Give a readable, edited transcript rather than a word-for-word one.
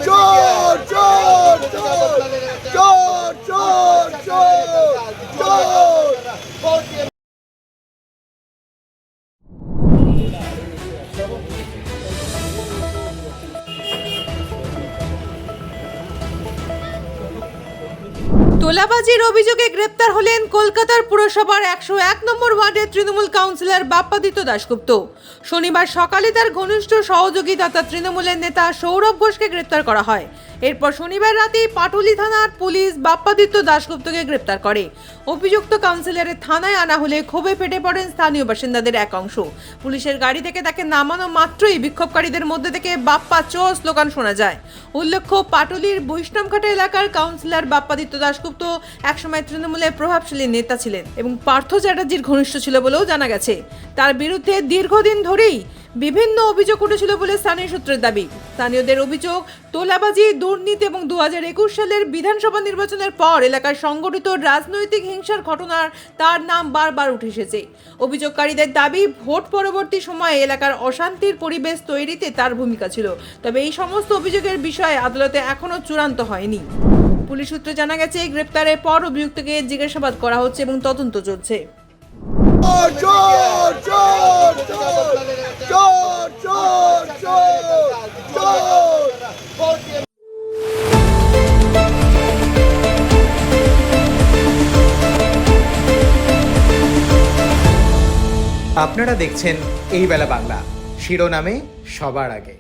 চোর চোর চোর চোর চোর চোর চোর। তোলাবাজির অভিযোগে গ্রেপ্তার হলেন কলকাতার পুরসভার 101 নম্বর ওয়ার্ডের তৃণমূল কাউন্সিলর বাপ্পাদিত্য দাশগুপ্ত। শনিবার সকালে তার ঘনিষ্ঠ সহযোগী তথা তৃণমূলের নেতা সৌরভ ঘোষকে গ্রেপ্তার করা হয়। এরপর শনিবার রাতে পাটুলি থানার পুলিশ বাপ্পাদিত্য দাশগুপ্তকে গ্রেপ্তার করে। অভিযুক্ত কাউন্সিলরের থানায় আনা হলে ক্ষোভে ফেটে পড়েন স্থানীয় বাসিন্দাদের এক অংশ। পুলিশের গাড়ি থেকে তাকে নামানো মাত্রই বিক্ষোভকারীদের মধ্যে থেকে বাপ্পা চোর স্লোগান শোনা যায়। উল্লেখ্য, পাটুলির বৈষ্ণবঘাটা এলাকার কাউন্সিলর বাপ্পাদিত্য দাশগুপ্ত একসময় তৃণমূলের প্রভাবশালী নেতা ছিলেন এবং পার্থ চ্যাটার্জির ঘনিষ্ঠ ছিল বলেও জানা গেছে। তার বিরুদ্ধে দীর্ঘদিন ধরেই বিভিন্ন অভিযোগ উঠেছিল বলে স্থানীয় সূত্রের দাবি। স্থানীয়দের অভিযোগ, তোলাবাজি, দুর্নীতি এবং 2021 সালের বিধানসভা নির্বাচনের পর এলাকার সংগঠিত রাজনৈতিক হিংসার ঘটনার তার নাম বারবার উঠে এসেছে। অভিযোগকারীদের দাবি, ভোট পরবর্তী সময়ে এলাকার অশান্তির পরিবেশ তৈরিতে তার ভূমিকা ছিল। তবে এই সমস্ত অভিযোগের বিষয়ে আদালতে এখনও চূড়ান্ত হয়নি। পুলিশ সূত্রে জানা গেছে, গ্রেপ্তারের পর অভিযুক্তকে জিজ্ঞাসাবাদ করা হচ্ছে এবং তদন্ত চলছে। চোর চোর চোর চোর চোর চোর চোর। আপনারা দেখছেন এই বেলা বাংলা, শিরোনামে সবার আগে।